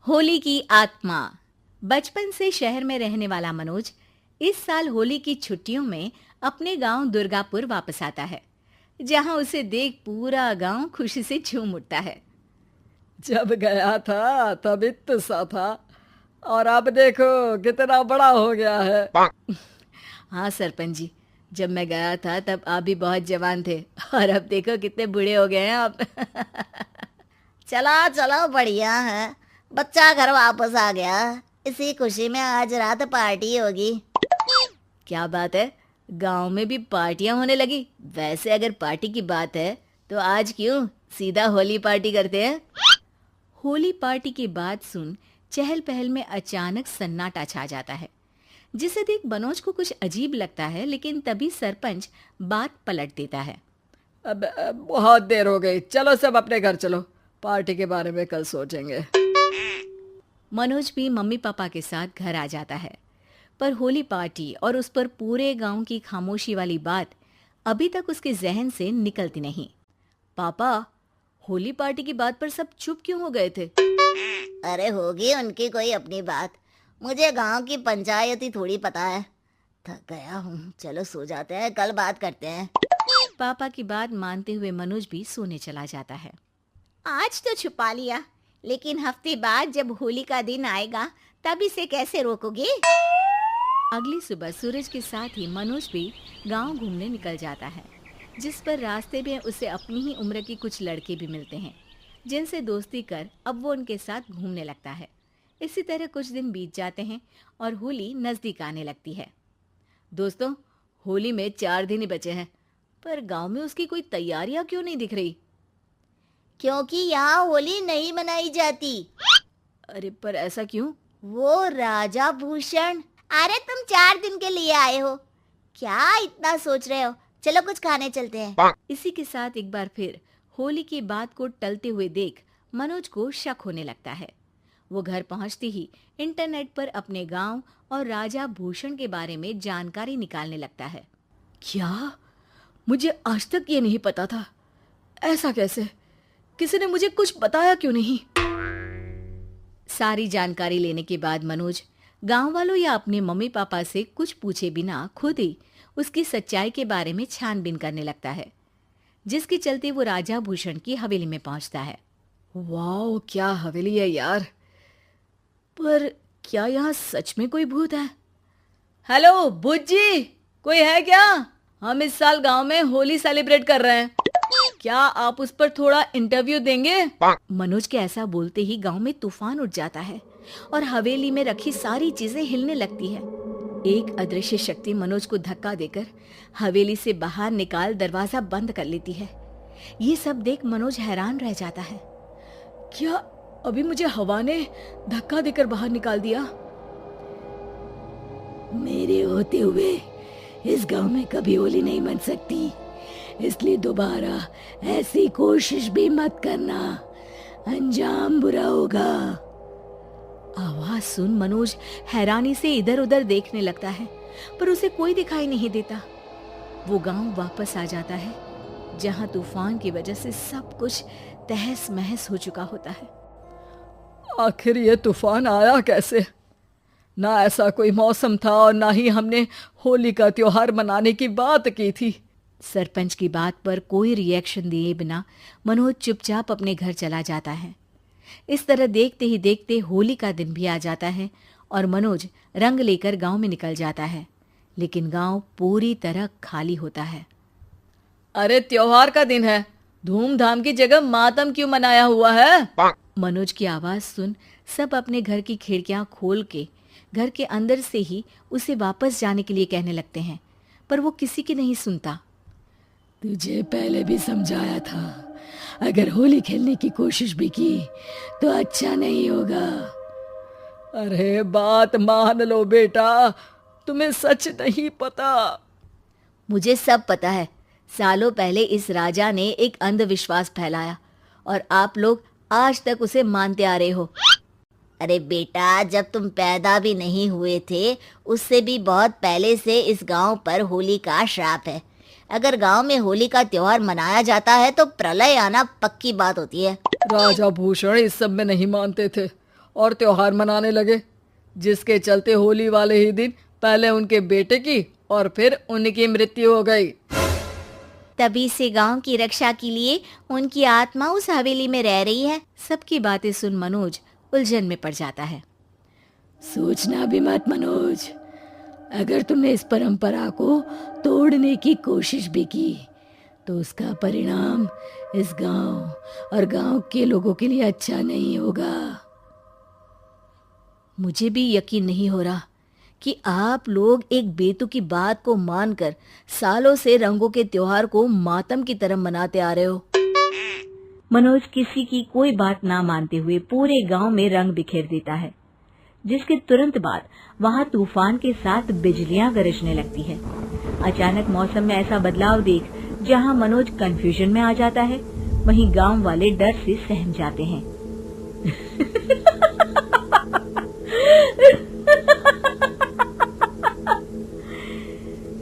होली की आत्मा। बचपन से शहर में रहने वाला मनोज इस साल होली की छुट्टियों में अपने गांव दुर्गापुर वापस आता है, जहां उसे देख पूरा गांव खुशी से झूम उठता है। जब गया था तब इतना सा था और अब देखो कितना बड़ा हो गया है। हाँ सरपंच जी, जब मैं गया था तब आप भी बहुत जवान थे और अब देखो कितने बूढ़े हो गए हैं आप। चलो चलो बढ़िया है। बच्चा घर वापस आ गया। इसी खुशी में आज रात पार्टी होगी। क्या बात है, गांव में भी पार्टियां होने लगी। वैसे अगर पार्टी की बात है तो आज क्यों सीधा होली पार्टी करते हैं। होली पार्टी की बात सुन चहल पहल में अचानक सन्नाटा छा जाता है, जिसे देख मनोज को कुछ अजीब लगता है, लेकिन तभी सरपंच बात पलट देता है। अब बहुत देर हो गई, चलो सब अपने घर चलो, पार्टी के बारे में कल सोचेंगे। मनोज भी मम्मी पापा के साथ घर आ जाता है, पर होली पार्टी और उस पर पूरे गांव की खामोशी वाली बात अभी तक उसके जहन से निकलती नहीं। पापा, होली पार्टी की बात पर सब चुप क्यों हो गए थे? अरे होगी उनकी कोई अपनी बात। मुझे गांव की पंचायत ही थोड़ी पता है। थक गया हूँ, चलो सो जाते हैं, कल बात करते हैं। पापा की बात मानते हुए मनोज भी सोने चला जाता है। आज तो छुपा लिया, लेकिन हफ्ते बाद जब होली का दिन आएगा तब इसे कैसे रोकोगे? अगली सुबह सूरज के साथ ही मनोज भी गांव घूमने निकल जाता है, जिस पर रास्ते में उसे अपनी ही उम्र के कुछ लड़के भी मिलते हैं, जिनसे दोस्ती कर अब वो उनके साथ घूमने लगता है। इसी तरह कुछ दिन बीत जाते हैं और होली नजदीक आने लगती है। दोस्तों, होली में 4 दिन ही बचे हैं, पर गांव में उसकी कोई तैयारियां क्यों नहीं दिख रही? क्योंकि यहाँ होली नहीं मनाई जाती। अरे पर ऐसा क्यों? वो राजा भूषण। अरे तुम 4 दिन के लिए आए हो, क्या इतना सोच रहे हो? चलो कुछ खाने चलते हैं। इसी के साथ एक बार फिर होली की बात को टलते हुए देख मनोज को शक होने लगता है। वो घर पहुंचते ही इंटरनेट पर अपने गांव और राजा भूषण के बारे में जानकारी निकालने लगता है। क्या? मुझे आज तक ये नहीं पता था। ऐसा कैसे? किसी ने मुझे कुछ बताया क्यों नहीं? सारी जानकारी लेने के बाद मनोज गांव वालों या अपने मम्मी पापा से कुछ पूछे बिना खुद ही उसकी सच्चाई के बारे में छानबीन करने लगता है, जिसके चलते वो राजा भूषण की हवेली में पहुंचता है। वाह, क्या हवेली है यार। पर क्या यहाँ सच में कोई भूत है? हेलो भूत जी, कोई है क्या? हम इस साल गांव में होली सेलिब्रेट कर रहे हैं, क्या आप उस पर थोड़ा इंटरव्यू देंगे? मनोज के ऐसा बोलते ही गांव में तूफान उठ जाता है और हवेली में रखी सारी चीजें हिलने लगती है। एक अदृश्य शक्ति मनोज को धक्का देकर हवेली से बाहर निकाल दरवाजा बंद कर लेती है। ये सब देख मनोज हैरान रह जाता है। क्या अभी मुझे हवा ने धक्का देकर बाहर निकाल दिया? मेरे होते हुए इस गांव में कभी होली नहीं मन सकती, इसलिए दोबारा ऐसी कोशिश भी मत करना, अंजाम बुरा होगा। आवाज सुन मनोज हैरानी से इधर उधर देखने लगता है, पर उसे कोई दिखाई नहीं देता। वो गांव वापस आ जाता है, जहां तूफान की वजह से सब कुछ तहस महस हो चुका होता है। आखिर ये तूफान आया कैसे? ना ऐसा कोई मौसम था और ना ही हमने होली का त्योहार मनाने की बात की थी। सरपंच की बात पर कोई रिएक्शन दिए बिना मनोज चुपचाप अपने घर चला जाता है। इस तरह देखते ही देखते होली का दिन भी आ जाता है और मनोज रंग लेकर गांव में निकल जाता है, लेकिन गांव पूरी तरह खाली होता है। अरे त्योहार का दिन है, धूमधाम की जगह मातम क्यों मनाया हुआ है? मनोज की आवाज सुन सब अपने घर की खिड़कियां खोल के घर के अंदर से ही उसे वापस जाने के लिए कहने लगते हैं, पर वो किसी की नहीं सुनता। तुझे पहले भी समझाया था, अगर होली खेलने की कोशिश भी की तो अच्छा नहीं होगा। अरे बात मान लो बेटा, तुम्हें सच नहीं पता। मुझे सब पता है। सालों पहले इस राजा ने एक अंधविश्वास फैलाया और आप लोग आज तक उसे मानते आ रहे हो। अरे बेटा, जब तुम पैदा भी नहीं हुए थे उससे भी बहुत पहले से इस गांव पर होली का श्राप है। अगर गांव में होली का त्योहार मनाया जाता है तो प्रलय आना पक्की बात होती है। राजा भूषण इस सब में नहीं मानते थे और त्योहार मनाने लगे, जिसके चलते होली वाले ही दिन पहले उनके बेटे की और फिर उनकी मृत्यु हो गई। तभी से गांव की रक्षा के लिए उनकी आत्मा उस हवेली में रह रही है। सबकी बातें सुन मनोज उलझन में पड़ जाता है। सोचना भी मत मनोज, अगर तुमने इस परंपरा को तोड़ने की कोशिश भी की तो उसका परिणाम इस गांव और गांव के लोगों के लिए अच्छा नहीं होगा। मुझे भी यकीन नहीं हो रहा कि आप लोग एक बेतुकी बात को मानकर सालों से रंगों के त्योहार को मातम की तरह मनाते आ रहे हो। मनोज किसी की कोई बात ना मानते हुए पूरे गांव में रंग बिखेर देता है, जिसके तुरंत बाद वहां तूफान के साथ बिजलियां गरजने लगती है। अचानक मौसम में ऐसा बदलाव देख जहां मनोज कंफ्यूजन में आ जाता है, वहीं गांव वाले डर से सहम जाते हैं।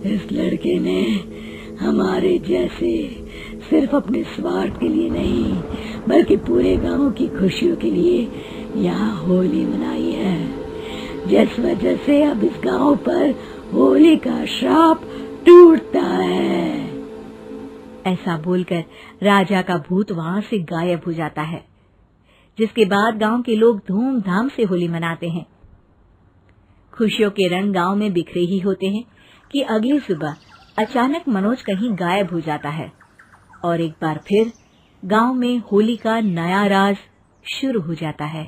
इस लड़के ने हमारे जैसे सिर्फ अपने स्वार्थ के लिए नहीं बल्कि पूरे गांव की खुशियों के लिए यहाँ होली मनाई है, जिस वजह से अब इस गांव पर होली का श्राप टूटता है। ऐसा बोलकर राजा का भूत वहां से गायब हो जाता है, जिसके बाद गांव के लोग धूमधाम से होली मनाते हैं। खुशियों के रंग गांव में बिखरे ही होते हैं कि अगली सुबह अचानक मनोज कहीं गायब हो जाता है और एक बार फिर गांव में होली का नया राज शुरू हो जाता है।